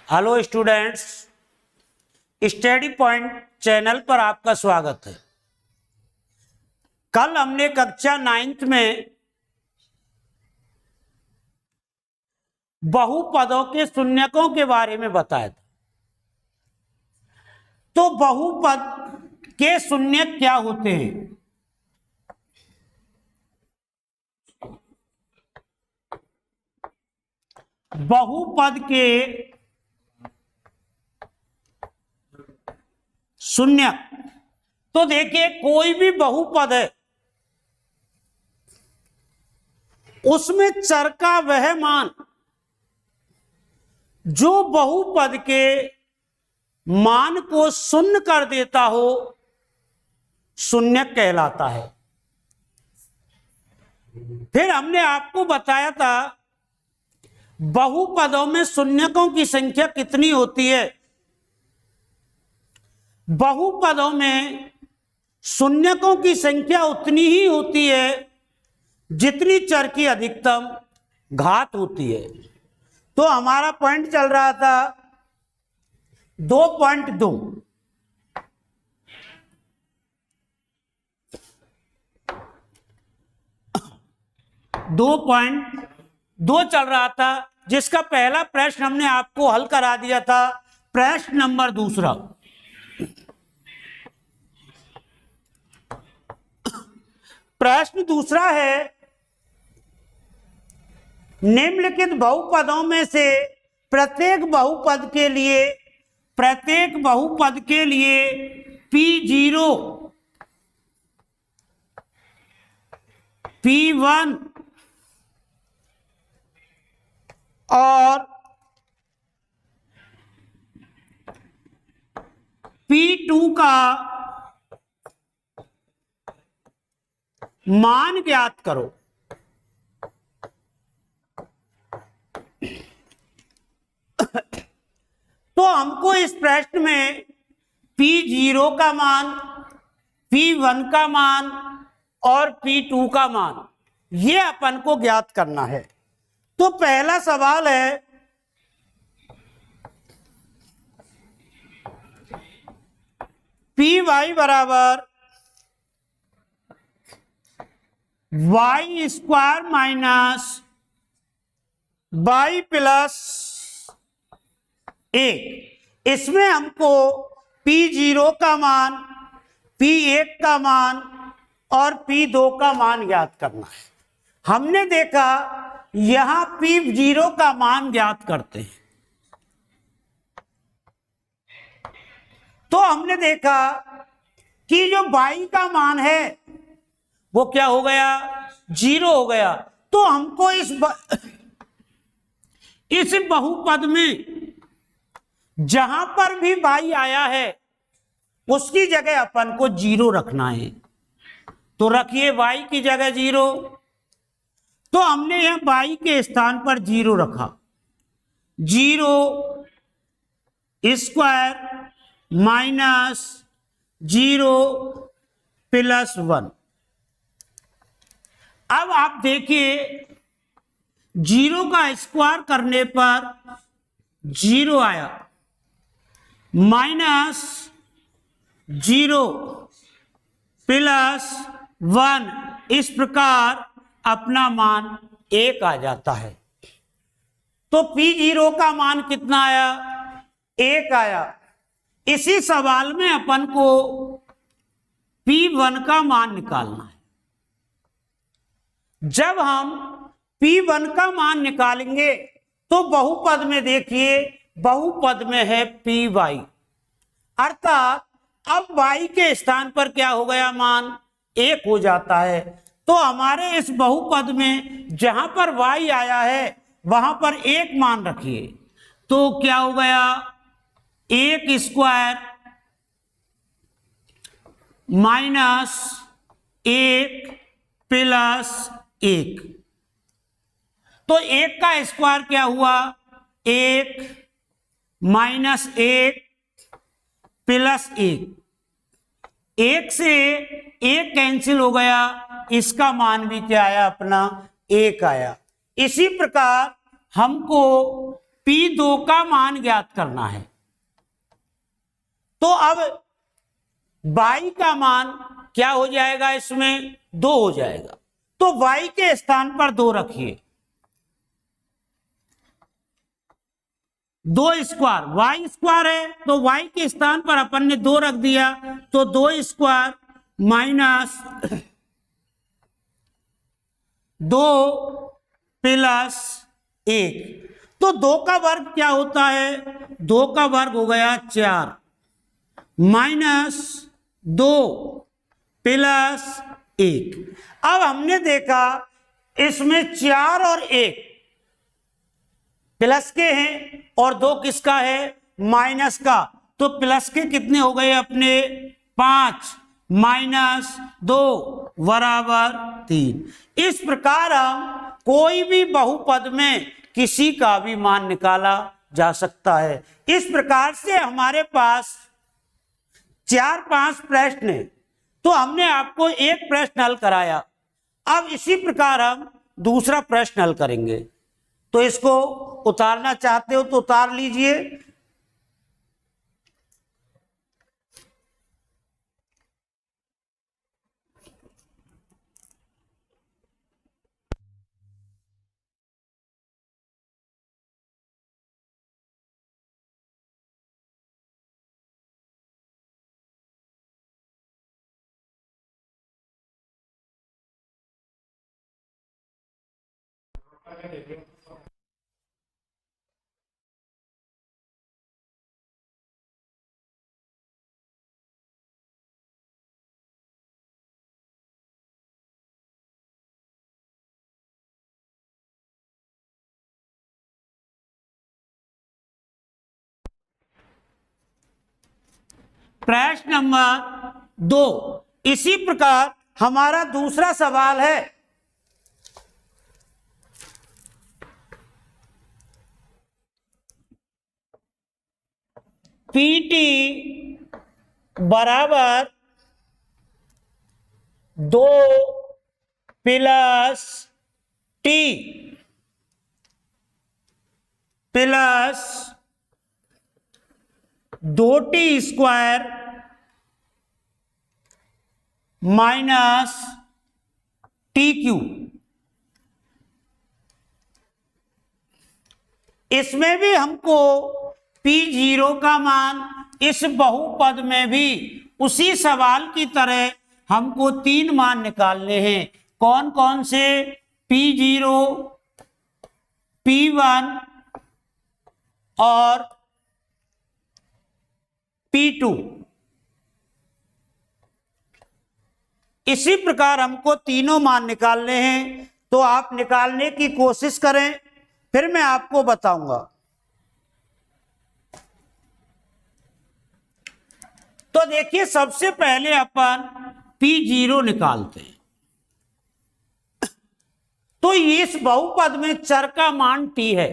Hello students, study point channel पर आपका स्वागत है। कल हमने कक्षा 9th में बहुपदों के शून्यकों के बारे में बताया था। तो बहुपद के शून्यक क्या होते हैं? बहुपद के शून्यक, तो देखिए कोई भी बहुपद है उसमें चर का वह मान जो बहुपद के मान को शून्य कर देता हो शून्यक कहलाता है। फिर हमने आपको बताया था बहुपदों में शून्यकों की संख्या कितनी होती है। बहुपदों में शून्यकों की संख्या उतनी ही होती है जितनी चर की अधिकतम घात होती है। तो हमारा पॉइंट चल रहा था 2.2। 2.2 चल रहा था, जिसका पहला प्रश्न हमने आपको हल करा दिया था। प्रश्न नंबर दूसरा, प्रश्न दूसरा है, निम्नलिखित बहुपदों में से प्रत्येक बहुपद के लिए P0, P1 और P2 का मान ज्ञात करो। तो हमको इस प्रश्न में P0 का मान, P1 का मान और P2 का मान ये अपन को ज्ञात करना है। तो पहला सवाल है, Py बराबर y square minus y plus 1। इसमें हमको P0 का मान, P1 का मान और P2 का ज्ञात ज्ञात करना है। हमने देखा यहां P0 का मान ज्ञात करते हैं, तो हमने देखा कि जो y का मान है वो क्या हो गया, 0 हो गया। तो हमको इस बहुपद में जहां पर भी y आया है उसकी जगह अपन को 0 रखना है। तो रखिए y की जगह 0। तो हमने यहां y के स्थान पर 0 रखा। 0 स्क्वायर माइनस 0 प्लस 1। अब आप देखिए 0 का स्क्वायर करने पर 0 आया, माइनस 0 प्लस 1, इस प्रकार अपना मान 1 आ जाता है। तो P0 का मान कितना आया, 1 आया। इसी सवाल में अपन को P1 का मान निकालना है। जब हम P1 का मान निकालेंगे तो बहुपद में देखिए, बहुपद में है Py, अर्थात अब y के स्थान पर क्या हो गया, मान 1 हो जाता है। तो हमारे इस बहुपद में जहां पर y आया है वहां पर 1 मान रखिए। तो क्या हो गया, 1 स्क्वायर माइनस 1 प्लस 1। तो 1 का स्क्वायर क्या हुआ, 1 माइनस 1 प्लस 1। 1 से 1 कैंसिल हो गया, इसका मान भी क्या आया, अपना 1 आया। इसी प्रकार हमको P2 का मान ज्ञात करना है। तो अब y का मान क्या हो जाएगा, इसमें 2 हो जाएगा। तो y के स्थान पर 2 रखिए, 2 स्क्वायर, y स्क्वायर है तो y के स्थान पर अपन ने 2 रख दिया, तो 2 स्क्वायर माइनस 2 प्लस 1, तो 2 का वर्ग क्या होता है, 2 का वर्ग हो गया 4 माइनस 2 प्लस 1। अब हमने देखा इसमें 4 और 1 प्लस के हैं और 2 किसका है, माइनस का, तो प्लस के कितने हो गए अपने 5 माइनस 2 बराबर 3। इस प्रकार हम कोई भी बहुपद में किसी का भी मान निकाला जा सकता है। इस प्रकार से हमारे पास 4-5 प्रश्न है, तो हमने आपको एक प्रश्न हल कराया। अब इसी प्रकार हम दूसरा प्रश्न हल करेंगे। तो इसको उतारना चाहते हो तो उतार लीजिए। प्रश्न नंबर 2, इसी प्रकार हमारा दूसरा सवाल है। PT बराबर 2 plus T plus 2T square minus TQ। इसमें भी हमको P0 का मान, इस बहुपद में भी उसी सवाल की तरह हमको 3 मान निकालने हैं। कौन कौन से, P0, P1 और P2। इसी प्रकार हमको तीनों मान निकालने हैं, तो आप निकालने की कोशिश करें, फिर मैं आपको बताऊंगा। तो देखिए सबसे पहले अपन P0 निकालते हैं। तो इस बहुपद में चर का मान T है।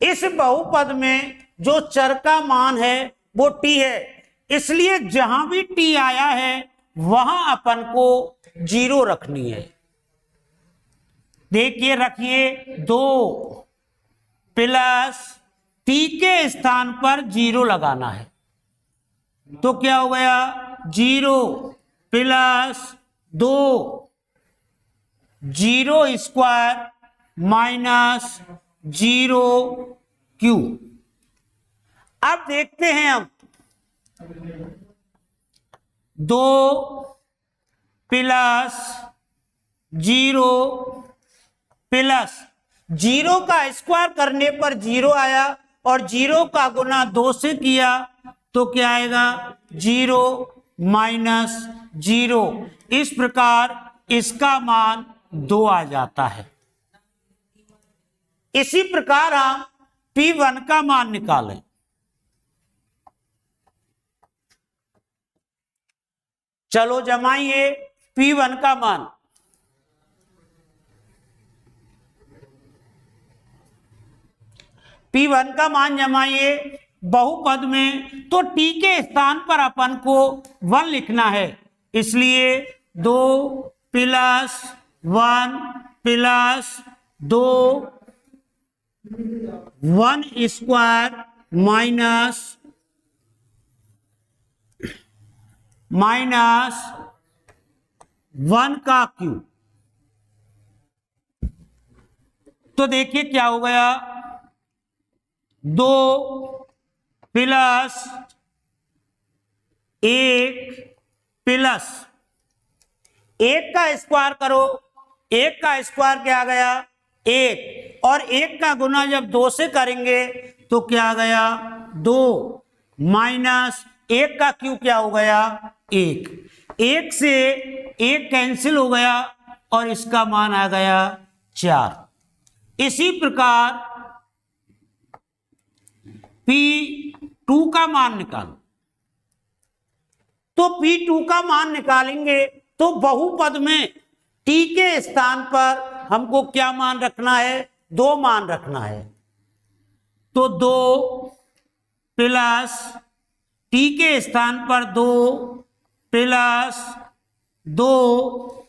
इस बहुपद में जो चर का मान है वो T है, इसलिए जहां भी T आया है वहां अपन को 0 रखनी है। देखिए रखिए 2 प्लस T के स्थान पर 0 लगाना है, तो क्या हो गया 0 प्लस 2 0 स्क्वायर माइनस 0Q। अब देखते हैं हम 2 प्लस 0 प्लस 0 का स्क्वायर करने पर 0 आया और 0 का गुना 2 से किया तो क्या आएगा 0 माइनस 0। इस प्रकार इसका मान 2 आ जाता है। इसी प्रकार हम P1 का मान निकालें। चलो जमाइए P1 का मान। P1 का मान जमाइए बहुपद में, तो T के स्थान पर अपन को 1 लिखना है, इसलिए 2 plus 1 plus 2 one square minus one का क्यूब। तो देखिए क्या हो गया, 2 प्लस 1 प्लस 1 का स्क्वायर करो, 1 का स्क्वायर क्या गया 1, और 1 का गुना जब 2 से करेंगे तो क्या गया 2, माइनस 1 का क्यूब क्या हो गया 1, 1 से 1 कैंसिल हो गया और इसका मान आ गया 4। इसी प्रकार P2 का मान निकालो। तो P2 का मान निकालेंगे तो बहुपद में T के स्थान पर हमको क्या मान रखना है, 2 मान रखना है। तो 2 प्लस T के स्थान पर 2 प्लस 2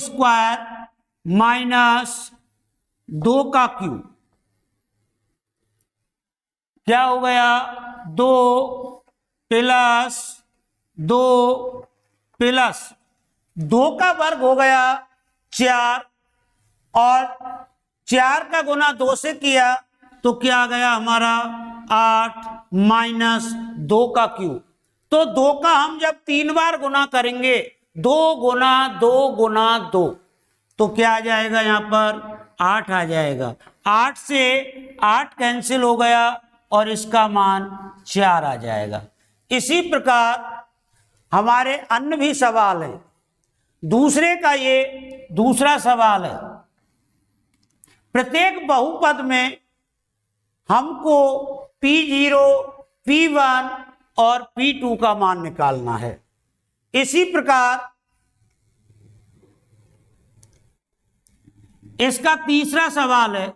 स्क्वायर माइनस 2 का क्यूब क्या हो गया 2 प्लस 2 प्लस 2 का वर्ग हो गया 4, और 4 का गुना 2 से किया तो क्या आ गया हमारा 8 माइनस 2 का क्यूब। तो 2 का हम जब 3 बार गुना करेंगे 2 गुना 2 गुना 2 तो क्या आ जाएगा, यहां पर 8 आ जाएगा। 8 से 8 कैंसिल हो गया और इसका मान 4 आ जाएगा। इसी प्रकार हमारे अन्य भी सवाल है। दूसरे का ये दूसरा सवाल है, प्रत्येक बहुपद में हमको P0, P1 और P2 का मान निकालना है। इसी प्रकार इसका तीसरा सवाल है,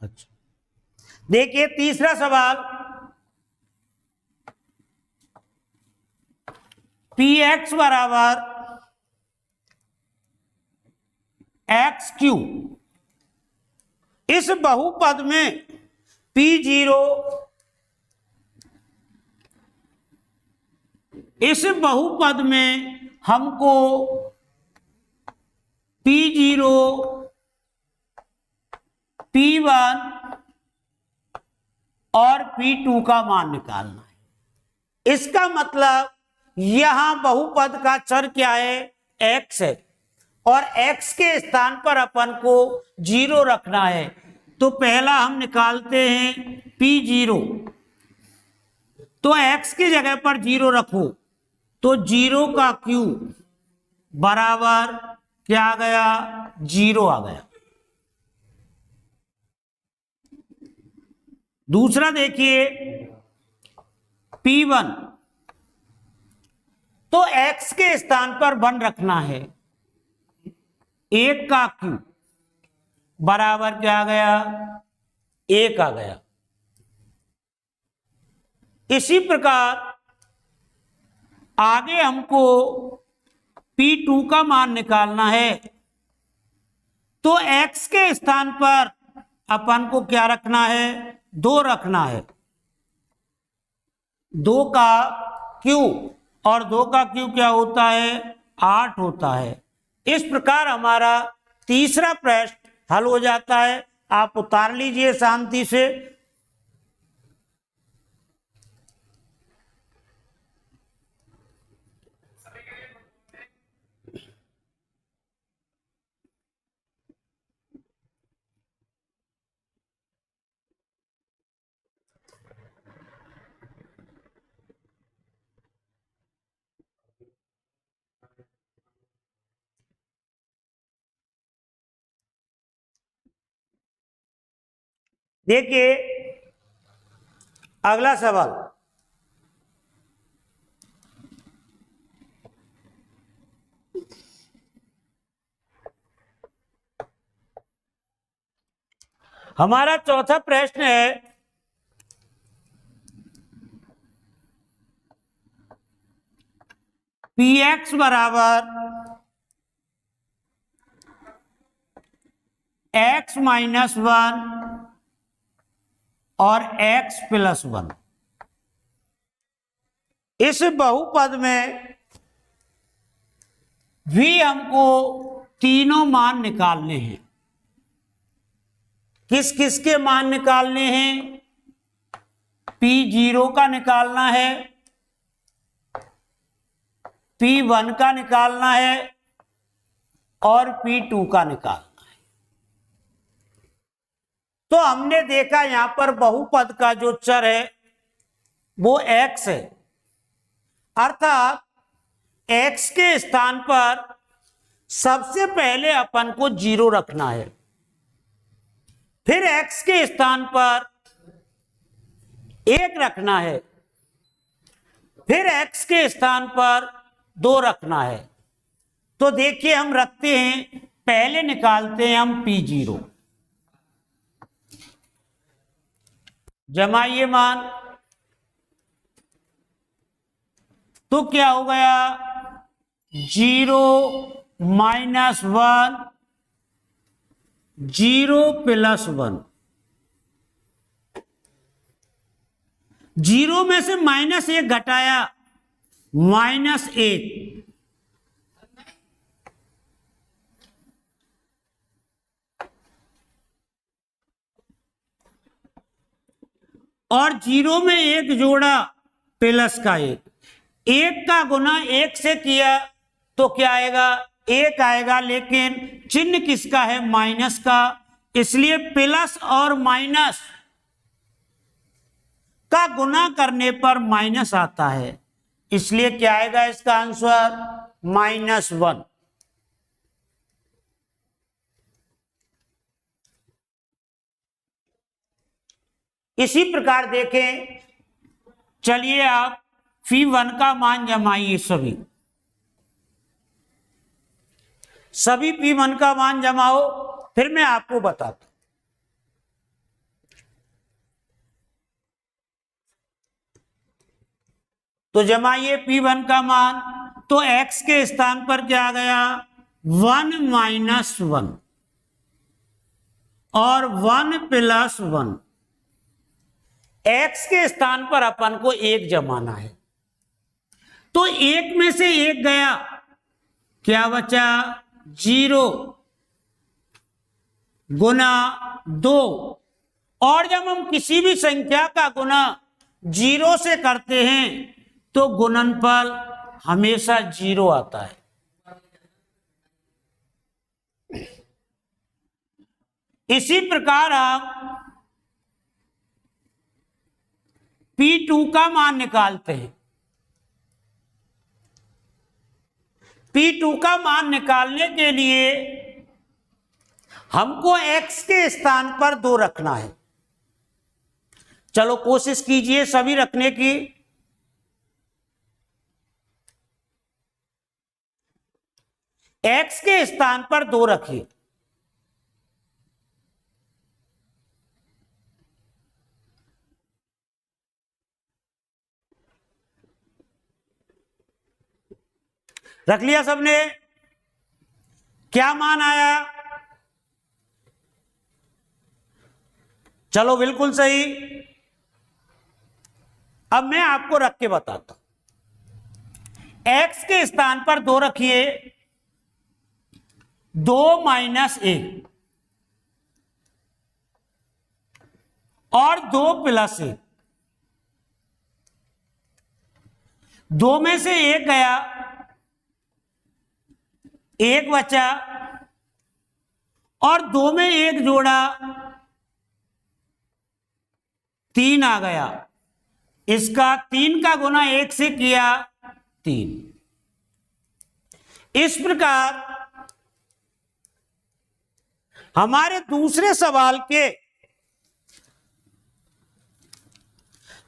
अच्छा देखिए तीसरा सवाल, Px बराबर एक्स क्यू, इस बहुपद में P0, इस बहुपद में हमको P0, P1 और P2 का मान निकालना है। इसका मतलब यहां बहुपद का चर क्या है, x है, और x के स्थान पर अपन को 0 रखना है। तो पहला हम निकालते हैं P0, तो x की जगह पर 0 रखो तो 0 का क्यूब बराबर क्या आ गया, 0 आ गया। दूसरा देखिए P1, तो x के स्थान पर 1 रखना है, 1 का क्यूब बराबर क्या आ गया, 1 आ गया। इसी प्रकार आगे हमको P2 का मान निकालना है, तो x के स्थान पर अपन को क्या रखना है, 2 रखना है, 2 का क्यूब, और 2 का क्यूब क्या होता है, 8 होता है। इस प्रकार हमारा तीसरा प्रश्न हल हो जाता है। आप उतार लीजिए शांति से। देखिए अगला सवाल, हमारा चौथा प्रश्न है पी एक्स बराबर एक्स माइनस 1 और एक्स प्लस 1। इस बहुपद में भी हमको तीनों मान निकालने हैं। किस किस के मान निकालने हैं? P0 का निकालना है, P1 का निकालना है और P2 का निकालना है। तो हमने देखा यहां पर बहुपद का जो चर है वो x है, अर्थात x के स्थान पर सबसे पहले अपन को 0 रखना है, फिर x के स्थान पर 1 रखना है, फिर x के स्थान पर 2 रखना है। तो देखिए हम रखते हैं, पहले निकालते हैं हम P0, जमाइए मान। तो क्या हो गया? 0 माइनस 1, 0 प्लस 1। 0 में से -1 घटाया, -1। और 0 में 1 जोड़ा, प्लस का 1। 1 का गुना 1 से किया तो क्या आएगा? 1 आएगा, लेकिन चिन्ह किसका है? माइनस का, इसलिए प्लस और माइनस का गुना करने पर माइनस आता है, इसलिए क्या आएगा इसका आंसर? -1। इसी प्रकार देखें, चलिए आप P1 का मान जमाइए। सभी P1 का मान जमाओ, फिर मैं आपको बताता हूं। तो जमाइए P1 का मान, तो x के स्थान पर क्या आ गया? 1 माइनस 1 और 1 प्लस 1। x के स्थान पर अपन को 1 जमाना है, तो 1 में से 1 गया, क्या बचा? 0 गुना 2। और जब हम किसी भी संख्या का गुना 0 से करते हैं तो गुणनफल हमेशा 0 आता है। इसी प्रकार हम P2 का मान निकालते हैं। P2 का मान निकालने के लिए हमको x के स्थान पर 2 रखना है। चलो कोशिश कीजिए सभी रखने की। x के स्थान पर 2 रखिए। रख लिया सबने? क्या मान आया? चलो बिल्कुल सही। अब मैं आपको रख के बताता हूं। x के स्थान पर 2 रखिए, 2 माइनस 1 और 2 प्लस 1। 2 में से 1 गया, 1 बचा, और 2 में 1 जोड़ा, 3 आ गया। इसका 3 का गुना 1 से किया, 3। इस प्रकार हमारे दूसरे सवाल के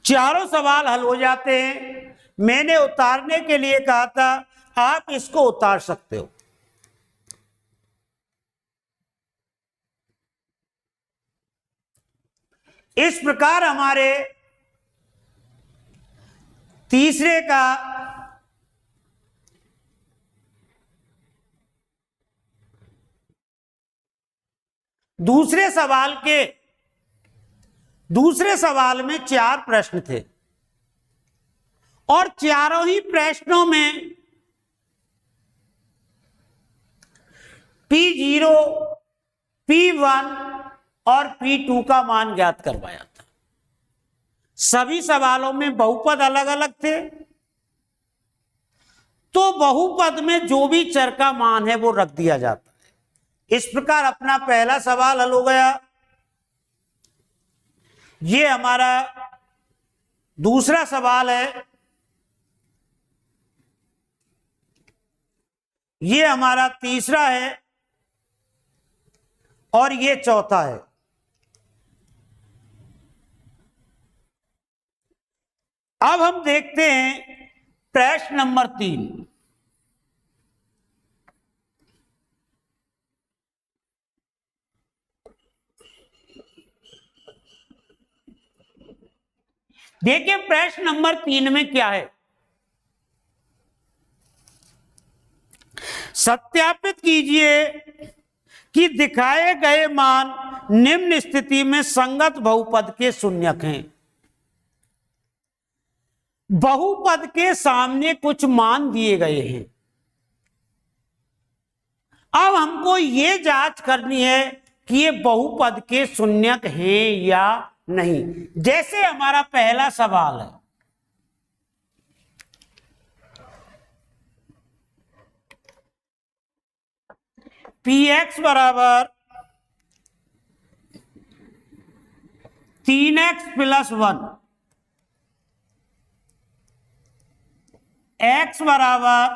चारों सवाल हल हो जाते हैं। मैंने उतारने के लिए कहा था, आप इसको उतार सकते हो। इस प्रकार हमारे तीसरे का दूसरे सवाल में 4 प्रश्न थे और चारों ही प्रश्नों में P0, P1 और P2 का मान ज्ञात करवाया था। सभी सवालों में बहुपद अलग अलग थे, तो बहुपद में जो भी चर का मान है वो रख दिया जाता है। इस प्रकार अपना पहला सवाल हल हो गया। ये हमारा दूसरा सवाल है, ये हमारा तीसरा है और ये चौथा है। अब हम देखते हैं प्रश्न नंबर 3। देखिए प्रश्न नंबर 3 में क्या है। सत्यापित कीजिए कि दिखाए गए मान निम्न स्थिति में संगत बहुपद के शून्यक हैं। बहुपद के सामने कुछ मान दिए गए हैं। अब हमको ये जांच करनी है कि ये बहुपद के शून्यक हैं या नहीं। जैसे हमारा पहला सवाल है, px बराबर 3x + 1, x बराबर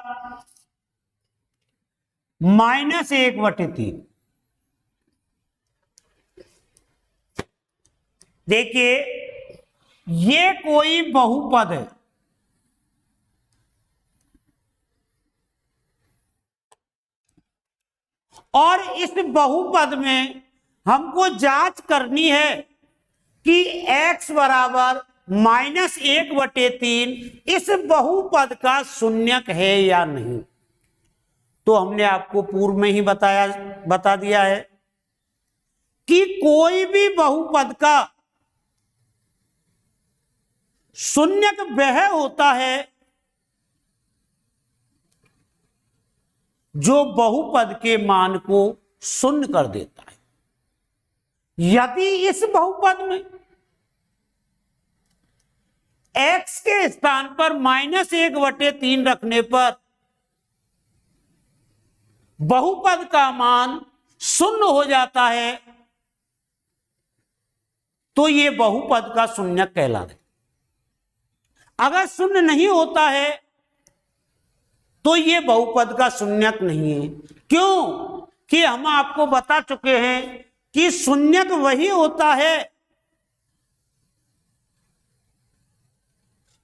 -1/3। देखिए ये कोई बहुपद है, और इस बहुपद में हमको जांच करनी है कि x बराबर -1/3 इस बहुपद का शून्यक है या नहीं। तो हमने आपको पूर्व में ही बता दिया है कि कोई भी बहुपद का शून्यक वह होता है जो बहुपद के मान को शून्य कर देता है। यदि इस बहुपद में x के स्थान पर -1/3 रखने पर बहुपद का मान शून्य हो जाता है, तो यह बहुपद का शून्यक कहलाता है। अगर शून्य नहीं होता है तो यह बहुपद का शून्यक नहीं है। क्यों कि हम आपको बता चुके हैं कि शून्यक वही होता है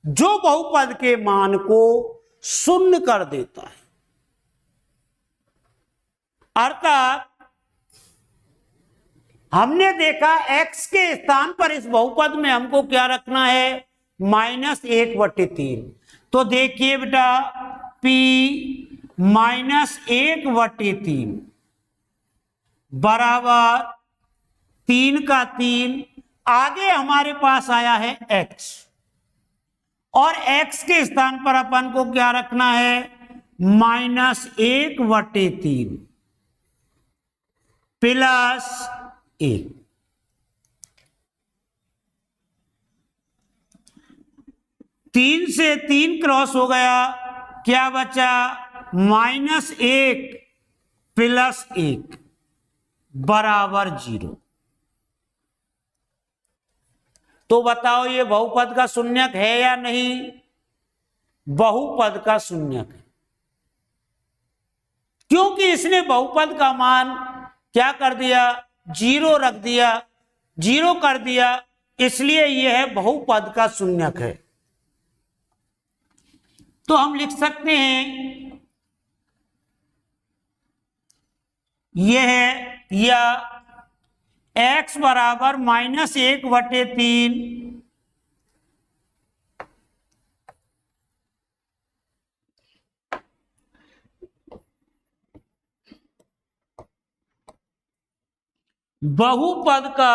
जो बहुपद के मान को शून्य कर देता है। अर्थात हमने देखा x के स्थान पर इस बहुपद में हमको क्या रखना है, -1/3। तो देखिए बेटा p -1/3 बराबर 3 का 3। आगे हमारे पास आया है x, और x के स्थान पर अपन को क्या रखना है, -1/3 + 1। तीन से 3 क्रॉस हो गया, क्या बचा, -1 + 1 बराबर 0। तो बताओ ये बहुपद का शून्यक है या नहीं? बहुपद का शून्यक है, क्योंकि इसने बहुपद का मान क्या कर दिया, 0 रख दिया, 0 कर दिया, इसलिए यह बहुपद का शून्यक है। तो हम लिख सकते हैं यह या x बराबर -1/3 बहुपद का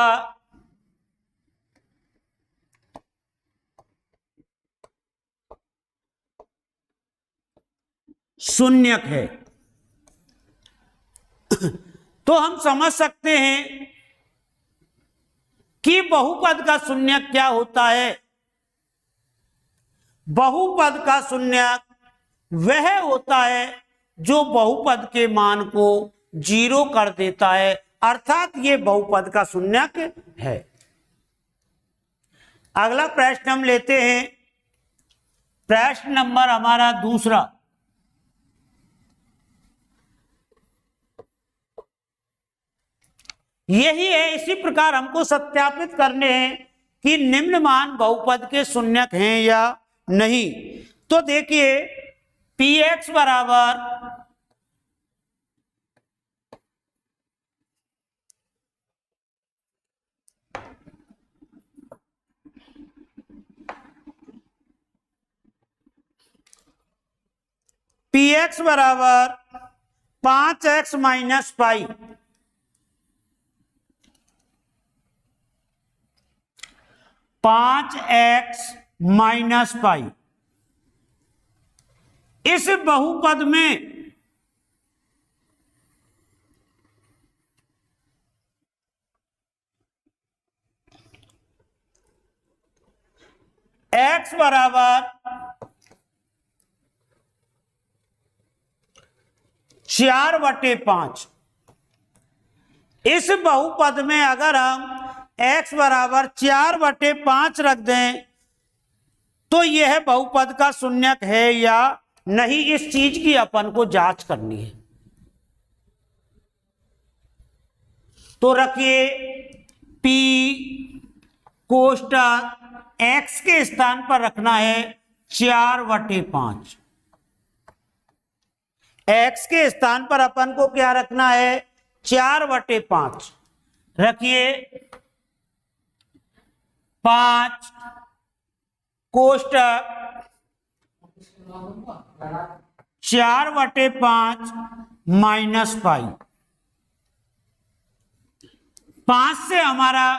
शून्यक है। तो हम समझ सकते हैं कि बहुपद का शून्यक क्या होता है। बहुपद का शून्यक वह होता है जो बहुपद के मान को 0 कर देता है, अर्थात ये बहुपद का शून्यक है। अगला प्रश्न हम लेते हैं, प्रश्न नंबर हमारा दूसरा। यही है, इसी प्रकार हमको सत्यापित करने हैं कि निम्न मान बहुपद के शून्यक हैं या नहीं। तो देखिए, px बराबर px बराबर 5x - पाई, 5x - पाई। इस बहुपद में x बराबर 4/5। इस बहुपद में अगर हम x बराबर 4/5 रख दें तो यह बहुपद का शून्यक है या नहीं, इस चीज की अपन को जांच करनी है। तो रखिए, p कोष्टक x के स्थान पर रखना है 4/5। x के स्थान पर अपन को क्या रखना है, 4/5। रखिए, 5 कोष्टक 4/5 माइनस पाई। 5 से हमारा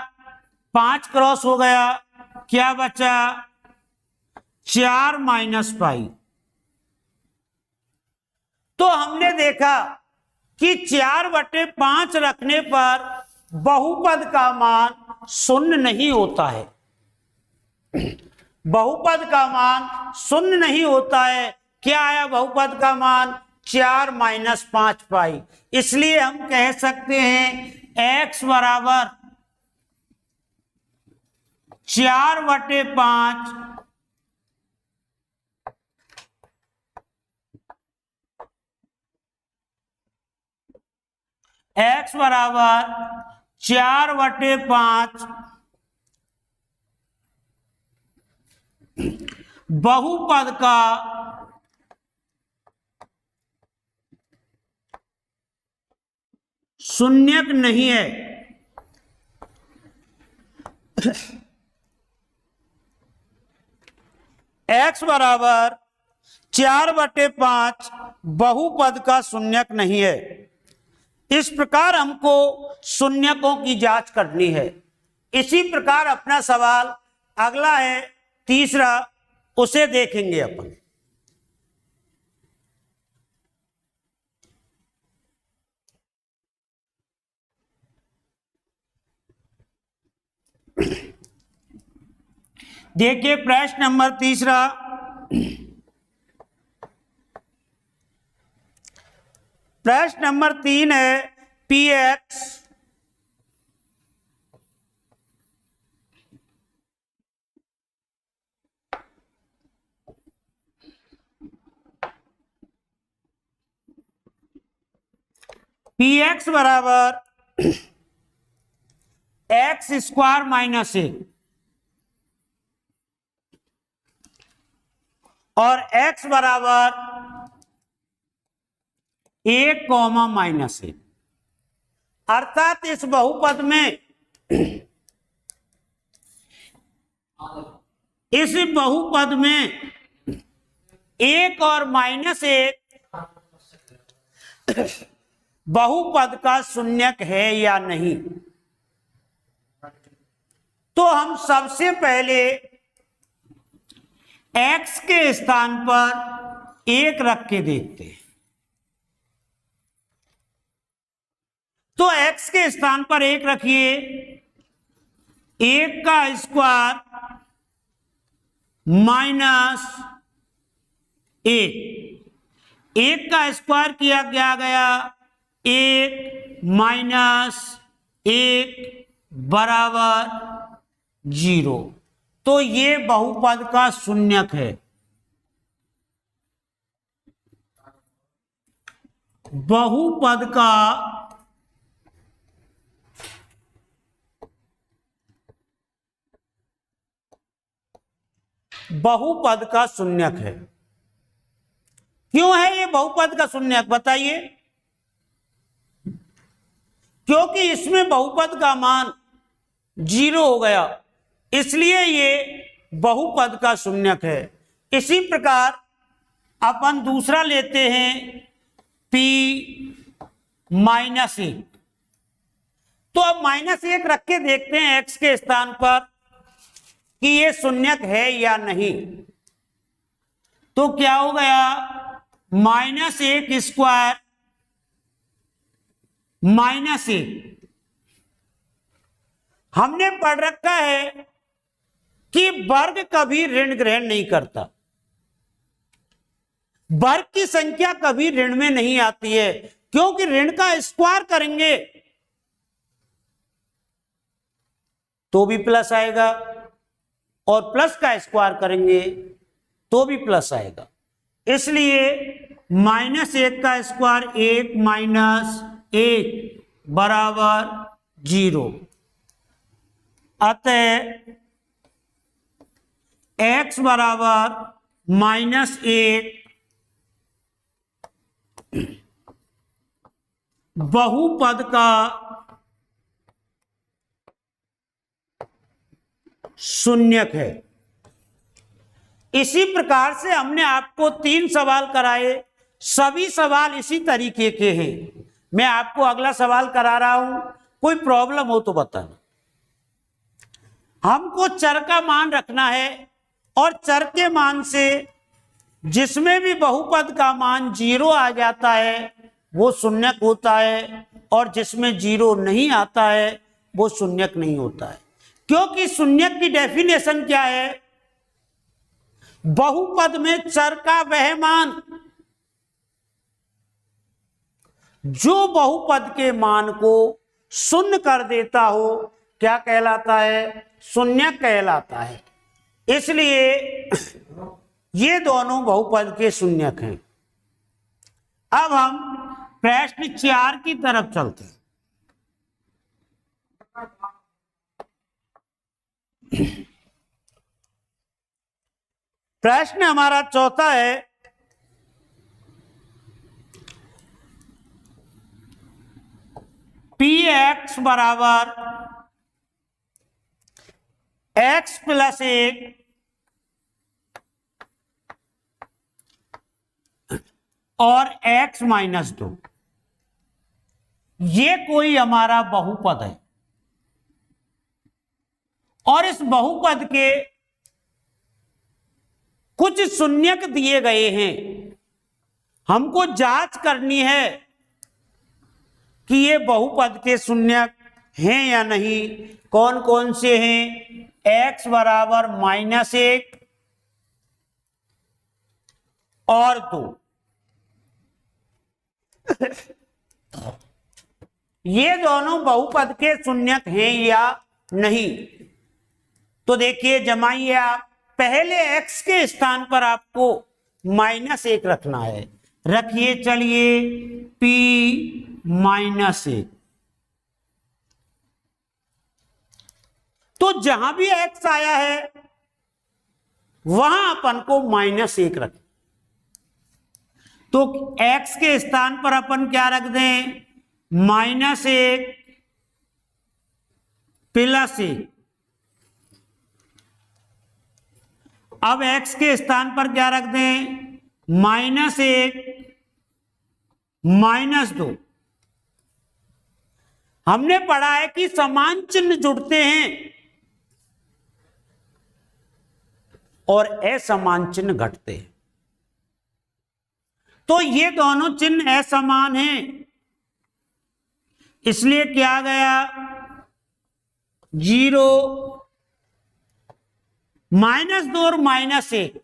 5 क्रॉस हो गया, क्या बचा, 4 माइनस पाई। तो हमने देखा कि 4/5 रखने पर बहुपद का मान शून्य नहीं होता है। बहुपद का मान शून्य नहीं होता है। क्या आया बहुपद का मान, 4 माइनस 5 पाई। इसलिए हम कह सकते हैं x बराबर 4/5 x बराबर 4/5 बहुपद का शून्यक नहीं है। x बराबर 4/5 बहुपद का शून्यक नहीं है। इस प्रकार हमको शून्यकों की जांच करनी है। इसी प्रकार अपना सवाल अगला है, तीसरा, उसे देखेंगे अपन। देखिए प्रश्न नंबर तीसरा, प्रश्न नंबर 3 है, px बराबर x² माइनस 1 और x बराबर 1, -1। अर्थात इस बहुपद में इस बहुपद में एक और माइनस एक बहुपद का शून्यक है या नहीं। तो हम सबसे पहले x के स्थान पर एक रख के देखते हैं। तो x के स्थान पर एक रखिए, एक का स्क्वायर माइनस एक का स्क्वायर किया गया एक माइनस एक बराबर 0। तो ये बहुपद का शून्यक है। बहुपद का शून्यक है। क्यों है ये बहुपद का शून्यक, बताइए? क्योंकि इसमें बहुपद का मान 0 हो गया, इसलिए ये बहुपद का शून्यक है। इसी प्रकार अपन दूसरा लेते हैं p माइनस 1। तो अब माइनस 1 रख के देखते हैं x के स्थान पर कि ये शून्यक है या नहीं। तो क्या हो गया, माइनस 1 स्क्वायर माइनस 1। हमने पढ़ रखा है कि वर्ग कभी ऋण ग्रहण नहीं करता, वर्ग की संख्या कभी ऋण में नहीं आती है, क्योंकि ऋण का स्क्वायर करेंगे तो भी प्लस आएगा और प्लस का स्क्वायर करेंगे तो भी प्लस आएगा। इसलिए माइनस 1 का स्क्वायर 1 माइनस 1 बराबर 0। अतः x बराबर माइनस 1 बहुपद का शून्यक है। इसी प्रकार से हमने आपको 3 सवाल कराए, सभी सवाल इसी तरीके के हैं। मैं आपको अगला सवाल करा रहा हूं, कोई प्रॉब्लम हो तो बताना। हमको चर का मान रखना है और चर के मान से जिसमें भी बहुपद का मान 0 आ जाता है वो शून्यक होता है, और जिसमें 0 नहीं आता है वो शून्यक नहीं होता है। क्योंकि शून्यक की डेफिनेशन क्या है, बहुपद में चर का वह मान जो बहुपद के मान को शून्य कर देता हो क्या कहलाता है, शून्यक कहलाता है। इसलिए ये दोनों बहुपद के शून्यक हैं। अब हम प्रश्न 4 की तरफ चलते हैं। प्रश्न हमारा चौथा है, px बराबर x प्लस 1 और x माइनस 2, ये कोई हमारा बहुपद है और इस बहुपद के कुछ शून्यक दिए गए हैं। हमको जांच करनी है कि ये बहुपद के शून्यक हैं या नहीं। कौन कौन से हैं, x बराबर माइनस 1 और 2, ये दोनों बहुपद के शून्यक हैं या नहीं। तो देखिए, जमाइए आप। पहले x के स्थान पर आपको माइनस 1 रखना है। रखिए, चलिए, p माइनस 1। तो जहां भी x आया है वहां अपन को माइनस 1 रखें। तो x के स्थान पर अपन क्या रख दें, माइनस 1 प्लस 1। अब x के स्थान पर क्या रख दें? -1 -2। हमने पढ़ा है कि समान चिन्ह जुड़ते हैं और असमान चिन्ह घटते हैं। तो ये दोनों चिन्ह असमान हैं, इसलिए क्या गया? 0 -2 और -1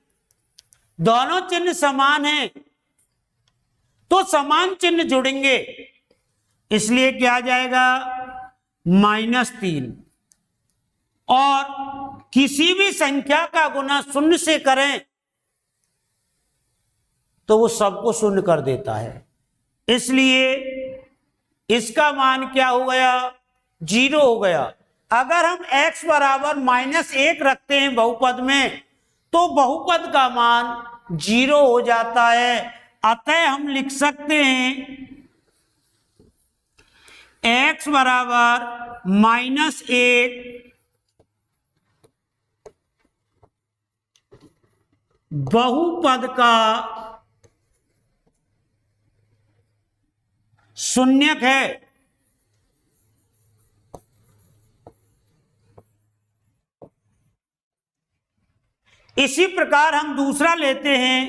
दोनों चिन्ह समान हैं, तो समान चिन्ह जुड़ेंगे, इसलिए क्या आ जाएगा? -3। और किसी भी संख्या का गुना शून्य से करें तो वो सबको शून्य कर देता है, इसलिए इसका मान क्या हो गया? 0 हो गया। अगर हम x बराबर -1 रखते हैं बहुपद में, तो बहुपद का मान 0 हो जाता है। अतः हम लिख सकते हैं x बराबर -1 बहुपद का शून्यक है। इसी प्रकार हम दूसरा लेते हैं,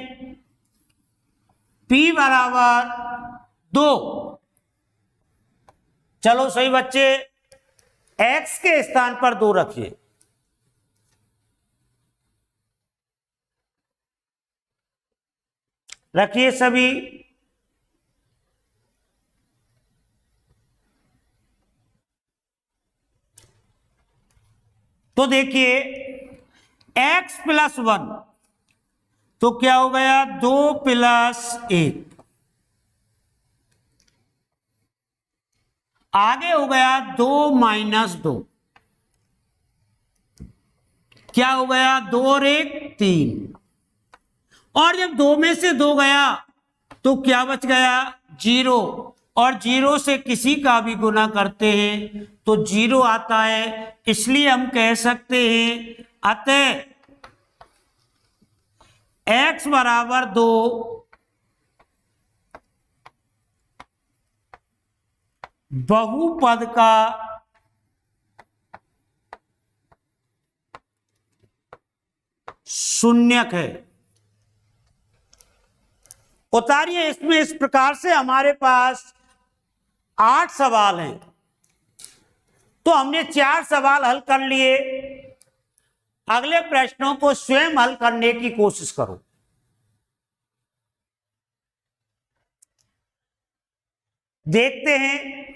p बराबर 2। चलो सही बच्चे, x के स्थान पर 2 रखिए। रखिए सभी। तो देखिए x + 1 तो क्या हो गया? 2 + 1। आगे हो गया 2 - 2। क्या हो गया? 2 और 1 3। और जब 2 में से 2 गया तो क्या बच गया? 0। और 0 से किसी का भी गुना करते हैं तो 0 आता है, इसलिए हम कह सकते हैं अतः x बराबर 2 बहुपद का शून्यक है। उतारिए इसमें। इस प्रकार से हमारे पास 8 सवाल हैं, तो हमने 4 सवाल हल कर लिए। अगले प्रश्नों को स्वयं हल करने की कोशिश करो। देखते हैं।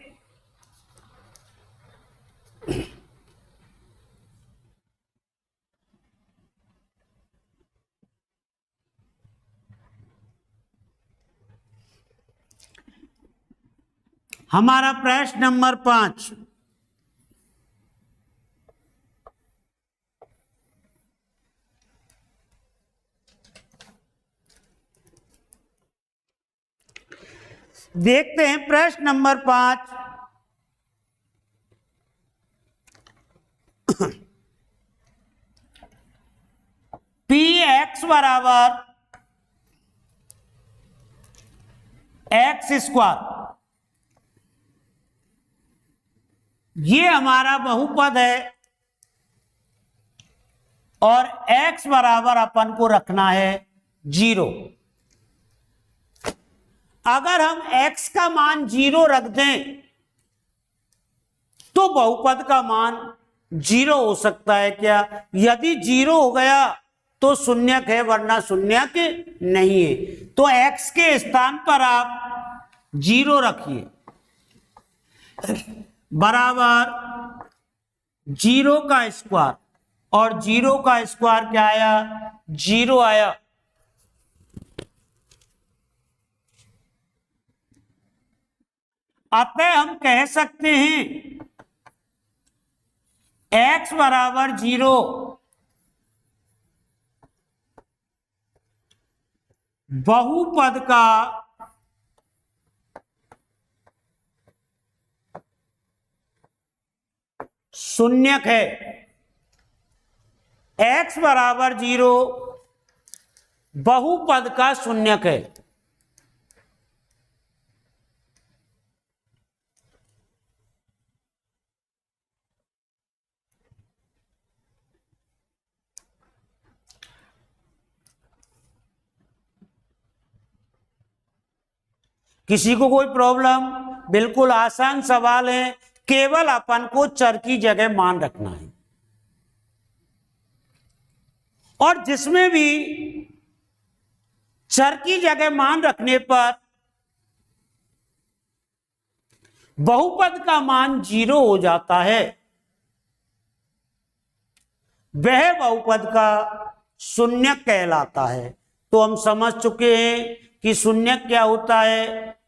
हमारा प्रश्न नंबर 5, देखते हैं प्रश्न नंबर 5। px बराबर x², ये हमारा बहुपद है और x बराबर अपन को रखना है 0। अगर हम x का मान 0 रख दें तो बहुपद का मान 0 हो सकता है क्या? यदि 0 हो गया तो शून्यक है, वरना शून्यक नहीं है। तो x के स्थान पर आप 0 रखिए, बराबर 0 का स्क्वायर। और 0 का स्क्वायर क्या आया? 0 आया। अतः हम कह सकते हैं x बराबर 0 बहुपद का शून्यक है, x बराबर 0 बहुपद का शून्यक है। किसी को कोई प्रॉब्लम? बिल्कुल आसान सवाल है, केवल अपन को चर की जगह मान रखना है। और जिसमें भी चर की जगह मान रखने पर बहुपद का मान 0 हो जाता है, वह बहुपद का शून्यक कहलाता है। तो हम समझ चुके हैं कि शून्यक क्या होता है।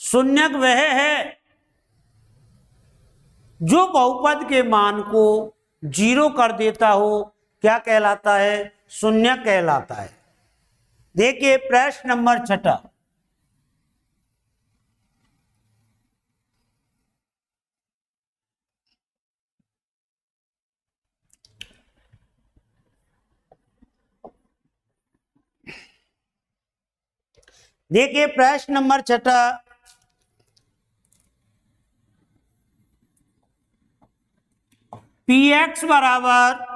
शून्यक वह है जो बहुपद के मान को 0 कर देता हो, क्या कहलाता है? शून्यक कहलाता है। देखिए प्रश्न नंबर 6, देखिए प्रश्न नंबर 6, पी एक्स बराबर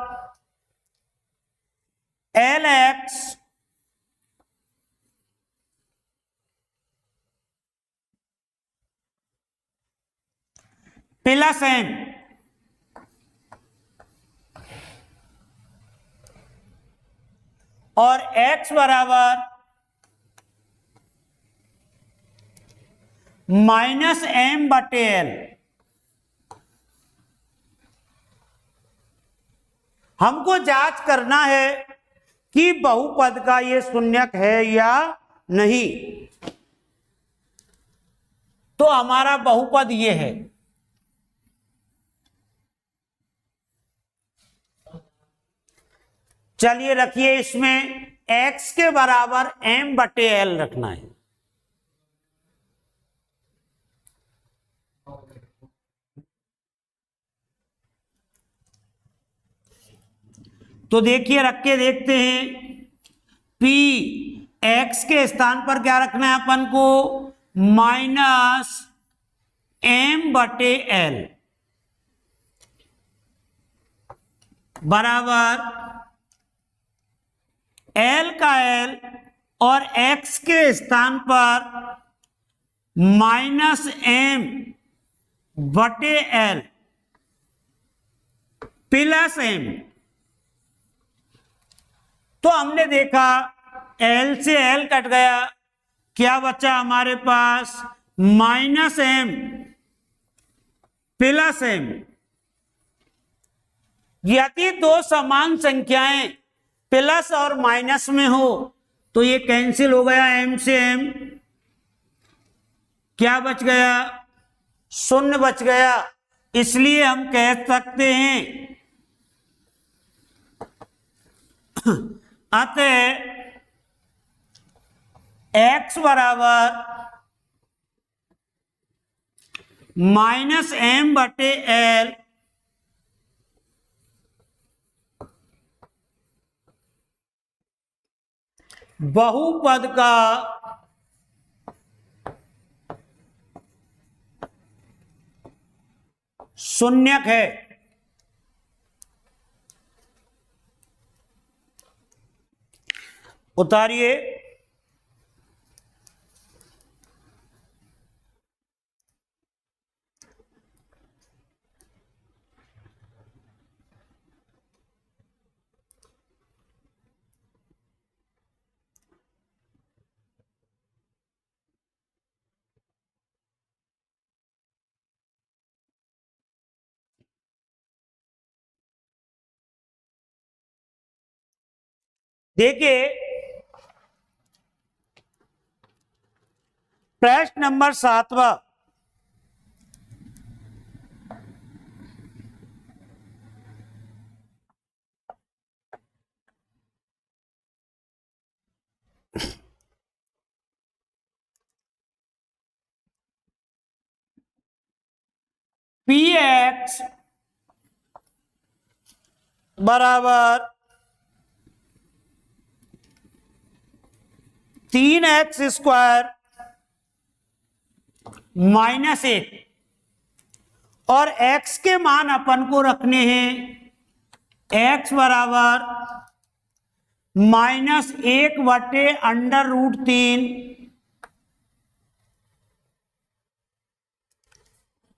एल एक्स प्लस एम और x बराबर -m/l। हमको जांच करना है कि बहुपद का ये शून्यक है या नहीं। तो हमारा बहुपद ये है, चलिए रखिए, इसमें x के बराबर m/l रखना है। तो देखिए रख के देखते हैं, p x के स्थान पर क्या रखना है अपन को? -m/l बराबर l का l और x के स्थान पर -m/l प्लस m। तो हमने देखा l से l कट गया, क्या बचा हमारे पास? -m plus m। यदि दो समान संख्याएं प्लस और माइनस में हो तो ये कैंसिल हो गया, m से m, क्या बच गया? शून्य बच गया। इसलिए हम कह सकते हैं अतः x बराबर -m/l बहुपद का शून्यक है। उतारिए। देखिए प्रश्न नंबर 7वां, पी एक्स बराबर 3x² माइनस 1 और x के मान अपन को रखने हैं x बराबर -1/√3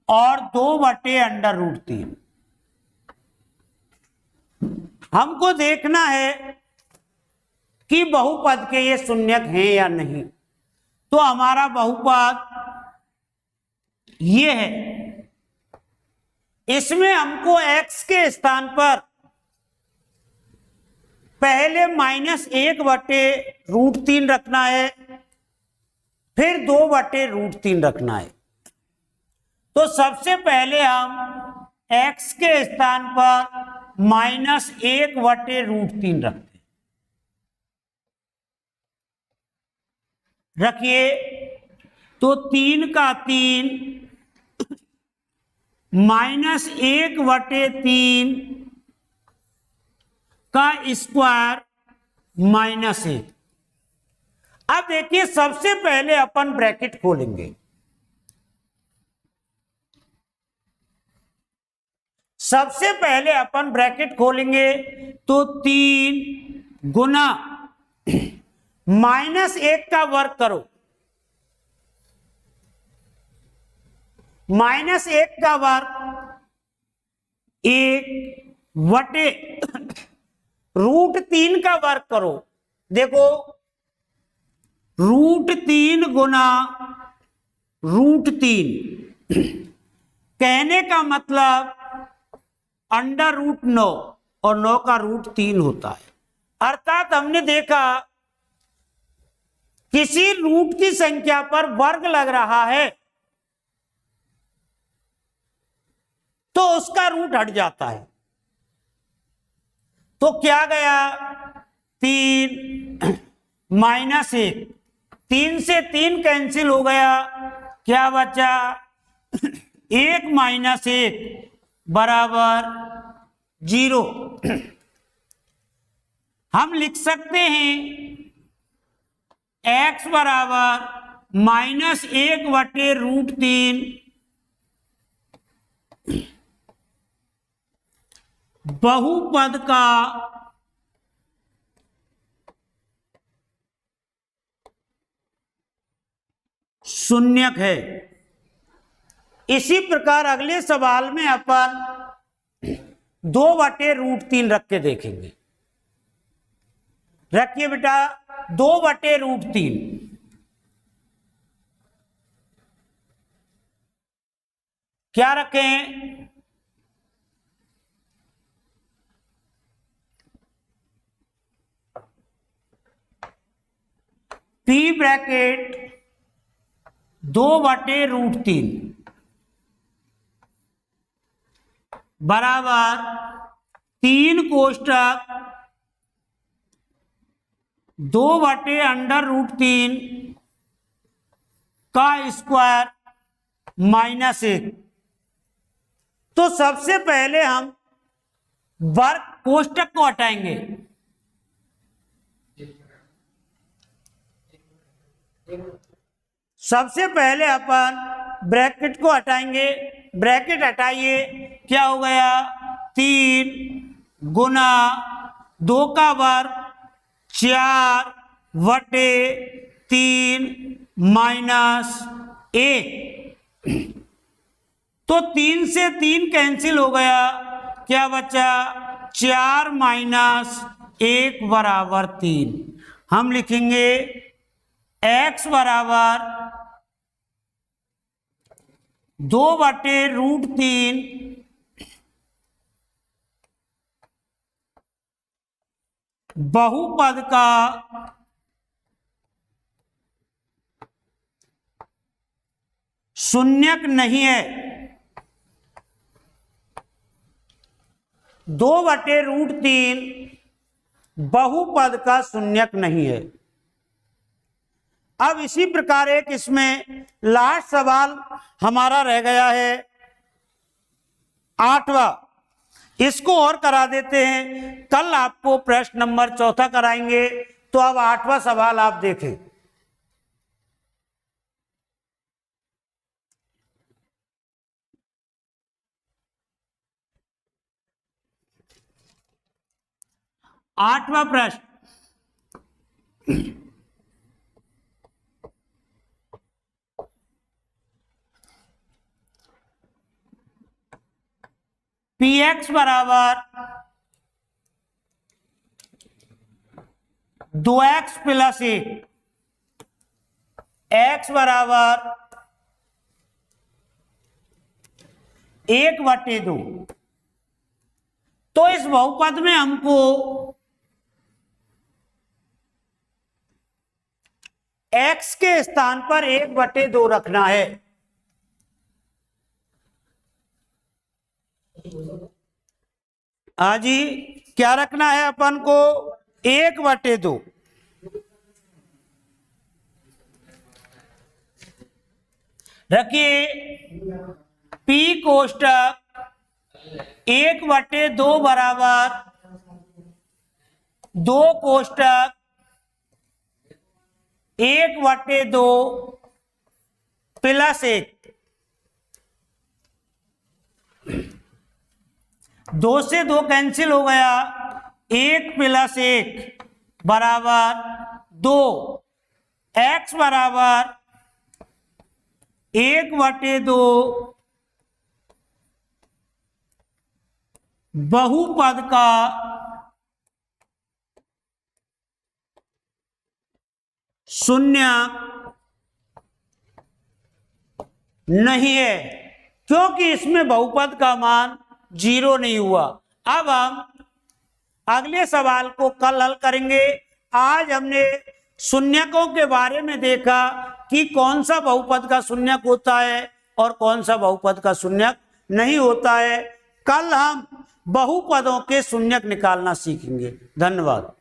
और 2/√3। हमको देखना है कि बहुपद के ये शून्यक हैं या नहीं। तो हमारा बहुपद ये है, इसमें हमको x के स्थान पर पहले -1/√3 रखना है, फिर 2/√3 रखना है। तो सबसे पहले हम x के स्थान पर -1/√3 रखते हैं। रखिए, तो 3 का 3 -1/3 का स्क्वायर -1। अब देखिए, सबसे पहले अपन ब्रैकेट खोलेंगे। सबसे पहले अपन ब्रैकेट खोलेंगे तो 3 गुना -1 का वर्ग करो, -1 का वर्ग 1/√3 का वर्ग करो। देखो, √3 गुना √3 कहने का मतलब √9 और 9 का √3 होता है। अर्थात हमने देखा किसी रूट की संख्या पर वर्ग लग रहा है तो उसका रूट हट जाता है। तो क्या गया, 3 -1, 3 से 3 कैंसिल हो गया, क्या बचा 1 - 1 बराबर 0। हम लिख सकते हैं x बराबर -1/√3 बहुपद का शून्यक है। इसी प्रकार अगले सवाल में अपन 2/√3 रख के देखेंगे। रखिए बेटा, 2/√3 क्या रखें, P ब्रैकेट 2/√3 बराबर 3 कोष्टक 2/√3 का स्क्वायर -1। तो सबसे पहले हम वर्ग कोष्टक को हटाएंगे। सबसे पहले अपन ब्रैकेट को हटाएंगे। ब्रैकेट हटाइए, क्या हो गया, 3 गुना 2 का वर्ग 4/3 -1। तो 3 से 3 कैंसिल हो गया, क्या बचा 4 - 1 बराबर 3। हम लिखेंगे x बराबर 2/√3 बहुपद का शून्यक नहीं है। 2/√3 बहुपद का शून्यक नहीं है। अब इसी प्रकार एक इसमें लास्ट सवाल हमारा रह गया है 8वां, इसको और करा देते हैं, कल आपको प्रश्न नंबर 4 कराएंगे। तो अब 8वां सवाल आप देखें। आठवां प्रश्न, px बराबर 2x प्लस 1, x बराबर 1/2। तो इस बहुपद में हमको x के स्थान पर 1/2 रखना है। हाँ जी, क्या रखना है अपन को? 1/2। रखिए, P कोष्टक 1/2 बराबर 2 कोष्टक 1/2 प्लस 1। 2 से 2 कैंसिल हो गया, 1 प्लस 1 बराबर 2। x बराबर 1/2 बहुपद का शून्य नहीं है, क्योंकि इसमें बहुपद का मान 0 नहीं हुआ। अब हम अगले सवाल को कल हल करेंगे। आज हमने शून्यकों के बारे में देखा कि कौन सा बहुपद का शून्यक होता है और कौन सा बहुपद का शून्यक नहीं होता है। कल हम बहुपदों के शून्यक निकालना सीखेंगे। धन्यवाद।